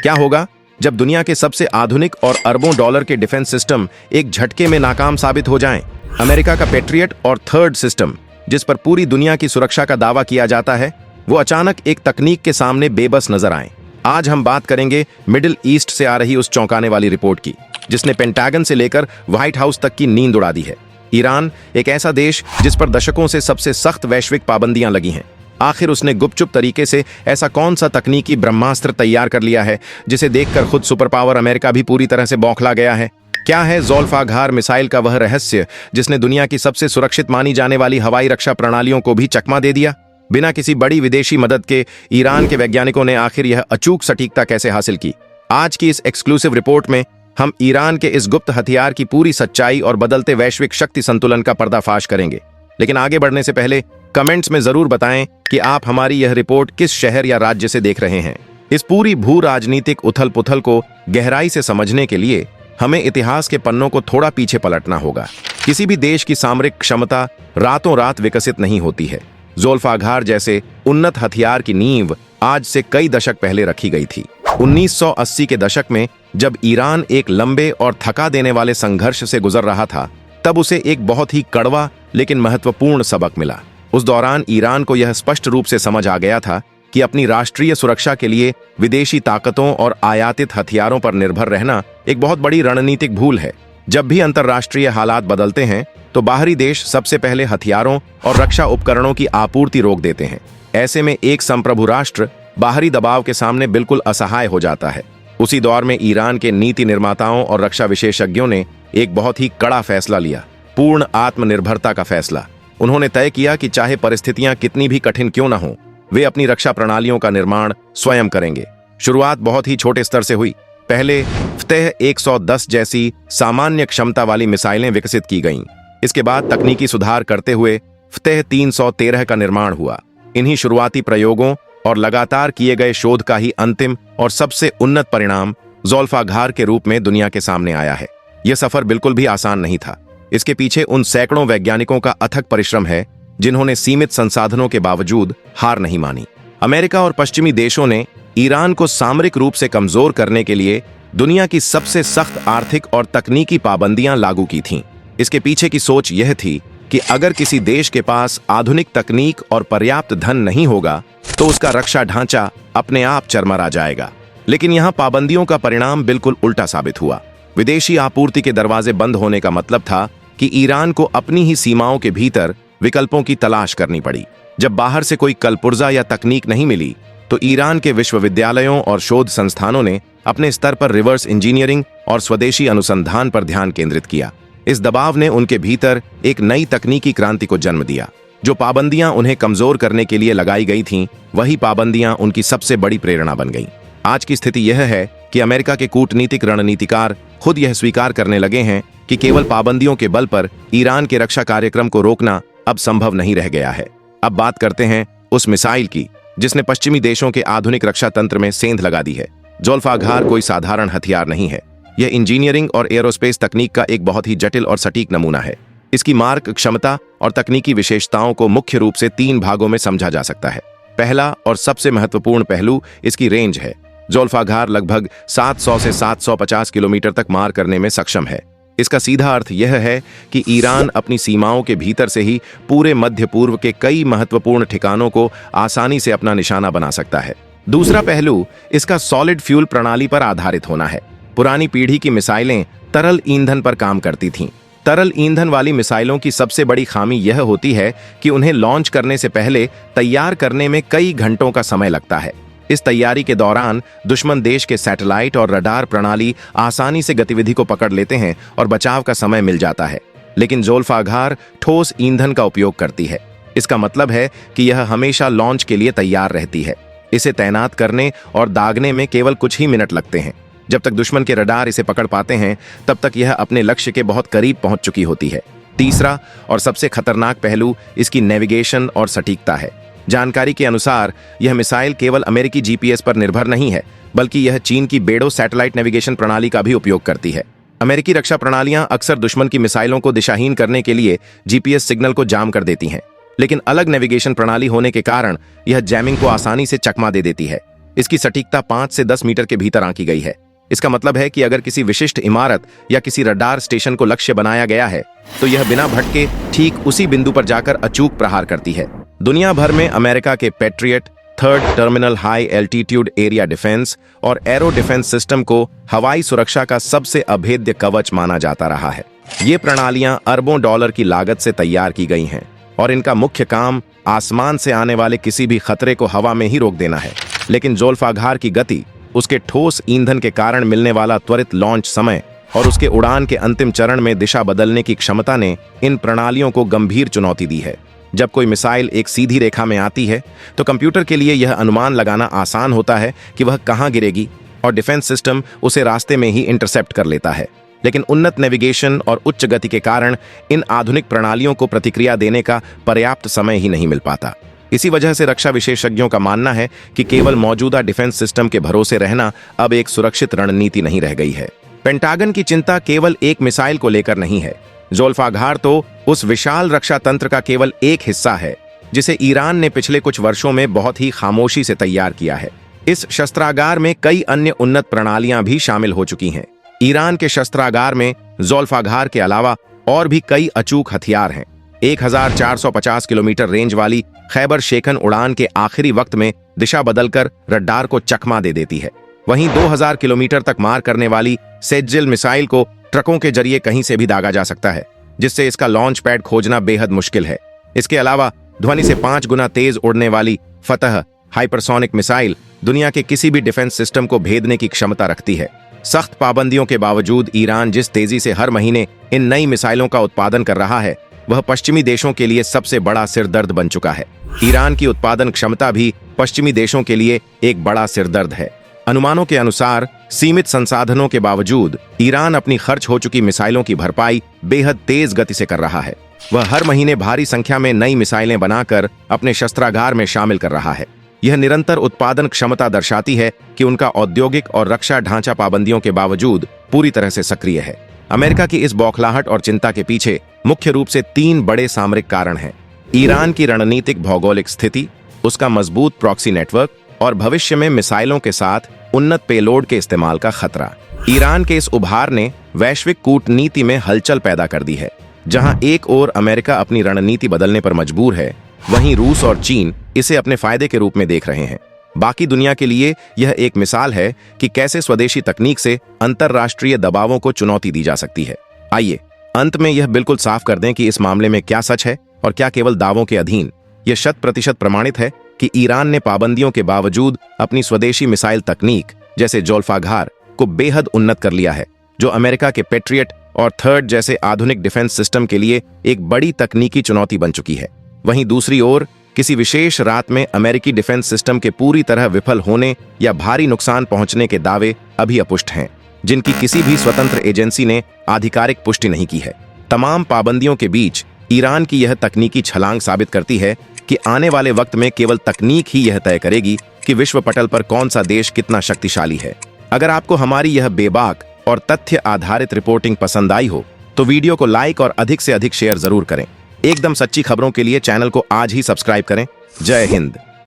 क्या होगा जब दुनिया के सबसे आधुनिक और अरबों डॉलर के डिफेंस सिस्टम एक झटके में नाकाम साबित हो जाएं? अमेरिका का पेट्रियट और थर्ड सिस्टम, जिस पर पूरी दुनिया की सुरक्षा का दावा किया जाता है, वो अचानक एक तकनीक के सामने बेबस नजर आए। आज हम बात करेंगे मिडिल ईस्ट से आ रही उस चौंकाने वाली रिपोर्ट की, जिसने पेंटागन से लेकर व्हाइट हाउस तक की नींद उड़ा दी है। ईरान, एक ऐसा देश जिस पर दशकों से सबसे सख्त वैश्विक पाबंदियां लगी हैं, आखिर उसने गुपचुप तरीके से ऐसा कौन सा तकनीकी ब्रह्मास्त्र तैयार कर लिया है जिसे देखकर खुद सुपर पावर अमेरिका भी पूरी तरह से बौखला गया है? क्या है ज़ोल्फाघार मिसाइल का वह रहस्य जिसने दुनिया की सबसे सुरक्षित मानी जाने वाली हवाई रक्षा प्रणालियों को भी चकमा दे दिया? बिना किसी बड़ी विदेशी मदद के ईरान के वैज्ञानिकों ने आखिर यह अचूक सटीकता कैसे हासिल की? आज की इस एक्सक्लूसिव रिपोर्ट में हम ईरान के इस गुप्त हथियार की पूरी सच्चाई और बदलते वैश्विक शक्ति संतुलन का पर्दाफाश करेंगे। लेकिन आगे बढ़ने से पहले कमेंट्स में जरूर बताएं कि आप हमारी यह रिपोर्ट किस शहर या राज्य से देख रहे हैं। इस पूरी भू राजनीतिक उथल पुथल को गहराई से समझने के लिए हमें इतिहास के पन्नों को थोड़ा पीछे पलटना होगा। किसी भी देश की सामरिक क्षमता रातों रात विकसित नहीं होती है। ज़ोल्फाघार जैसे उन्नत हथियार की नींव आज से कई दशक पहले रखी गई थी। 1980 के दशक में जब ईरान एक लंबे और थका देने वाले संघर्ष से गुजर रहा था, तब उसे एक बहुत ही कड़वा लेकिन महत्वपूर्ण सबक मिला। उस दौरान ईरान को यह स्पष्ट रूप से समझ आ गया था कि अपनी राष्ट्रीय सुरक्षा के लिए विदेशी ताकतों और आयातित हथियारों पर निर्भर रहना एक बहुत बड़ी रणनीतिक भूल है। जब भी अंतर्राष्ट्रीय हालात बदलते हैं तो बाहरी देश सबसे पहले हथियारों और रक्षा उपकरणों की आपूर्ति रोक देते हैं। ऐसे में एक संप्रभु राष्ट्र बाहरी दबाव के सामने बिल्कुल असहाय हो जाता है। उसी दौर में ईरान के नीति निर्माताओं और रक्षा विशेषज्ञों ने एक बहुत ही कड़ा फैसला लिया, पूर्ण आत्मनिर्भरता का फैसला। उन्होंने तय किया कि चाहे परिस्थितियां कितनी भी कठिन क्यों न हो, वे अपनी रक्षा प्रणालियों का निर्माण स्वयं करेंगे। शुरुआत बहुत ही छोटे स्तर से हुई। पहले फ़तेह 110 जैसी सामान्य क्षमता वाली मिसाइलें विकसित की गईं। इसके बाद तकनीकी सुधार करते हुए फ़तेह 313 का निर्माण हुआ। इन्हीं शुरुआती प्रयोगों और लगातार किए गए शोध का ही अंतिम और सबसे उन्नत परिणाम ज़ोल्फाघार के रूप में दुनिया के सामने आया है। यह सफर बिल्कुल भी आसान नहीं था। इसके पीछे उन सैकड़ों वैज्ञानिकों का अथक परिश्रम है जिन्होंने सीमित संसाधनों के बावजूद हार नहीं मानी। अमेरिका और पश्चिमी देशों ने ईरान को सामरिक रूप से कमजोर करने के लिए दुनिया की सबसे सख्त आर्थिक और तकनीकी पाबंदियां लागू की थीं। इसके पीछे की सोच यह थी कि अगर किसी देश के पास आधुनिक तकनीक और पर्याप्त धन नहीं होगा तो उसका रक्षा ढांचा अपने आप चरमरा जाएगा। लेकिन यहां पाबंदियों का परिणाम बिल्कुल उल्टा साबित हुआ। विदेशी आपूर्ति के दरवाजे बंद होने का मतलब था कि ईरान को अपनी ही सीमाओं के भीतर विकल्पों की तलाश करनी पड़ी। जब बाहर से कोई कलपुर्जा या तकनीक नहीं मिली तो ईरान के विश्वविद्यालयों और शोध संस्थानों ने अपने स्तर पर रिवर्स इंजीनियरिंग और स्वदेशी अनुसंधान पर ध्यान केंद्रित किया। इस दबाव ने उनके भीतर एक नई तकनीकी क्रांति को जन्म दिया। जो पाबंदियां उन्हें कमजोर करने के लिए लगाई गई थीं, वही पाबंदियां उनकी सबसे बड़ी प्रेरणा बन गईं। आज की स्थिति यह है कि अमेरिका के कूटनीतिक रणनीतिकार खुद यह स्वीकार करने लगे हैं कि केवल पाबंदियों के बल पर ईरान के रक्षा कार्यक्रम को रोकना अब संभव नहीं रह गया है। अब बात करते हैं उस मिसाइल की जिसने पश्चिमी देशों के आधुनिक रक्षा तंत्र में सेंध लगा दी है। ज़ोल्फाघार कोई साधारण हथियार नहीं है। यह इंजीनियरिंग और एरोस्पेस तकनीक का एक बहुत ही जटिल और सटीक नमूना है। इसकी मारक क्षमता और तकनीकी विशेषताओं को मुख्य रूप से 3 भागों में समझा जा सकता है। पहला और सबसे महत्वपूर्ण पहलू इसकी रेंज है। ज़ोल्फाघार लगभग 700 से 750 किलोमीटर तक मार करने में सक्षम है। इसका सीधा अर्थ यह है कि ईरान अपनी सीमाओं के भीतर से ही पूरे मध्य पूर्व के कई महत्वपूर्ण ठिकानों को आसानी से अपना निशाना बना सकता है। दूसरा पहलू इसका सॉलिड फ्यूल प्रणाली पर आधारित होना है। पुरानी पीढ़ी की मिसाइलें तरल ईंधन पर काम करती थीं। तरल ईंधन वाली मिसाइलों की सबसे बड़ी खामी यह होती है कि उन्हें लॉन्च करने से पहले तैयार करने में कई घंटों का समय लगता है। इस तैयारी के दौरान दुश्मन देश के सैटेलाइट और रडार प्रणाली आसानी से गतिविधि को पकड़ लेते हैं और बचाव का समय मिल जाता है। लेकिन ज़ोल्फाघार ठोस ईंधन का उपयोग करती है। इसका मतलब है कि यह हमेशा लॉन्च के लिए तैयार रहती है। इसे तैनात करने और दागने में केवल कुछ ही मिनट लगते हैं। जब तक दुश्मन के रडार इसे पकड़ पाते हैं, तब तक यह अपने लक्ष्य के बहुत करीब पहुंच चुकी होती है। तीसरा और सबसे खतरनाक पहलू इसकी नेविगेशन और सटीकता है। जानकारी के अनुसार यह मिसाइल केवल अमेरिकी जीपीएस पर निर्भर नहीं है, बल्कि यह चीन की बेडो सैटेलाइट नेविगेशन प्रणाली का भी उपयोग करती है। अमेरिकी रक्षा प्रणालियां अक्सर दुश्मन की मिसाइलों को दिशाहीन करने के लिए जीपीएस सिग्नल को जाम कर देती हैं, लेकिन अलग नेविगेशन प्रणाली होने के कारण यह जैमिंग को आसानी से चकमा दे देती है। इसकी सटीकता 5 से 10 मीटर के भीतर आंकी गई है। इसका मतलब है कि अगर किसी विशिष्ट इमारत या किसी रडार स्टेशन को लक्ष्य बनाया गया है तो यह बिना भटके ठीक उसी बिंदु पर जाकर अचूक प्रहार करती है। दुनिया भर में अमेरिका के patriot, third terminal high altitude area defence और एरो डिफेंस सिस्टम को हवाई सुरक्षा का सबसे अभेद्य कवच माना जाता रहा है। ये प्रणालियां अरबों डॉलर की लागत से तैयार की गई हैं और इनका मुख्य काम आसमान से आने वाले किसी भी खतरे को हवा में ही रोक देना है। लेकिन ज़ोल्फाघार की गति, उसके ठोस ईंधन के कारण मिलने वाला त्वरित लॉन्च समय और उसके उड़ान के अंतिम चरण में दिशा बदलने की क्षमता ने इन प्रणालियों को गंभीर चुनौती दी है। जब कोई मिसाइल एक सीधी रेखा में आती है तो कंप्यूटर के लिए यह अनुमान लगाना आसान होता है कि वह कहां गिरेगी और डिफेंस सिस्टम उसे रास्ते में ही इंटरसेप्ट कर लेता है। लेकिन उन्नत नेविगेशन और उच्च गति के कारण इन आधुनिक प्रणालियों को प्रतिक्रिया देने का पर्याप्त समय ही नहीं मिल पाता। इसी वजह से रक्षा विशेषज्ञों का मानना है कि केवल मौजूदा डिफेंस सिस्टम के भरोसे रहना अब एक सुरक्षित रणनीति नहीं रह गई है। पेंटागन की चिंता केवल एक मिसाइल को लेकर नहीं है। ज़ोल्फाघार तो उस विशाल रक्षा तंत्र का केवल एक हिस्सा है जिसे ईरान ने पिछले कुछ वर्षों में बहुत ही खामोशी से तैयार किया है। इस शस्त्रागार में कई अन्य उन्नत प्रणालियां भी शामिल हो चुकी हैं। ईरान के शस्त्रागार में ज़ोल्फाघार के अलावा और भी कई अचूक हथियार हैं। 1450 किलोमीटर रेंज वाली खैबर शेखन उड़ान के आखिरी वक्त में दिशा बदलकर रडार को चकमा दे देती है। वहीं 2000 किलोमीटर तक मार करने वाली सेज्जिल मिसाइल को ट्रकों के जरिए कहीं से भी दागा जा सकता है, जिससे इसका लॉन्च पैड खोजना बेहद मुश्किल है। इसके अलावा ध्वनि से 5 गुना तेज उड़ने वाली फतह हाइपरसोनिक मिसाइल दुनिया के किसी भी डिफेंस सिस्टम को भेदने की क्षमता रखती है। सख्त पाबंदियों के बावजूद ईरान जिस तेजी से हर महीने इन नई मिसाइलों का उत्पादन कर रहा है वह पश्चिमी देशों के लिए सबसे बड़ा सिरदर्द बन चुका है। ईरान की उत्पादन क्षमता भी पश्चिमी देशों के लिए एक बड़ा सिरदर्द है। अनुमानों के अनुसार सीमित संसाधनों के बावजूद ईरान अपनी खर्च हो चुकी मिसाइलों की भरपाई बेहद तेज गति से कर रहा है। वह हर महीने भारी संख्या में नई मिसाइलें बनाकर अपने शस्त्रागार में शामिल कर रहा है। यह निरंतर उत्पादन क्षमता दर्शाती है कि उनका औद्योगिक और रक्षा ढांचा पाबंदियों के बावजूद पूरी तरह से सक्रिय है। अमेरिका की इस बौखलाहट और चिंता के पीछे मुख्य रूप से 3 बड़े सामरिक कारण हैं। ईरान की रणनीतिक भौगोलिक स्थिति, उसका मजबूत प्रॉक्सी नेटवर्क और भविष्य में मिसाइलों के साथ उन्नत पेलोड के इस्तेमाल का खतरा। ईरान के इस उभार ने वैश्विक कूटनीति में हलचल पैदा कर दी है। जहां एक ओर अमेरिका अपनी रणनीति बदलने पर मजबूर है, वहीं रूस और चीन इसे अपने फायदे के रूप में देख रहे हैं। बाकी दुनिया के लिए यह एक मिसाल है कि कैसे स्वदेशी तकनीक से अंतरराष्ट्रीय दबावों को चुनौती दी जा सकती है। आइए अंत में यह बिल्कुल साफ कर दें कि इस मामले में क्या सच है और क्या केवल दावों के अधीन। यह 100% प्रमाणित है कि ईरान ने पाबंदियों के बावजूद अपनी स्वदेशी मिसाइल तकनीक जैसे ज़ोल्फाघार को बेहद उन्नत कर लिया है, जो अमेरिका के पेट्रियट और थर्ड जैसे आधुनिक डिफेंस सिस्टम के लिए एक बड़ी तकनीकी चुनौती बन चुकी है। वहीं दूसरी ओर किसी विशेष रात में अमेरिकी डिफेंस सिस्टम के पूरी तरह विफल होने या भारी नुकसान पहुंचने के दावे अभी अपुष्ट हैं, जिनकी किसी भी स्वतंत्र एजेंसी ने आधिकारिक पुष्टि नहीं की है। तमाम पाबंदियों के बीच ईरान की यह तकनीकी छलांग साबित करती है कि आने वाले वक्त में केवल तकनीक ही यह तय करेगी कि विश्व पटल पर कौन सा देश कितना शक्तिशाली है। अगर आपको हमारी यह बेबाक और तथ्य आधारित रिपोर्टिंग पसंद आई हो तो वीडियो को लाइक और अधिक से अधिक शेयर जरूर करें। एकदम सच्ची खबरों के लिए चैनल को आज ही सब्सक्राइब करें। जय हिंद।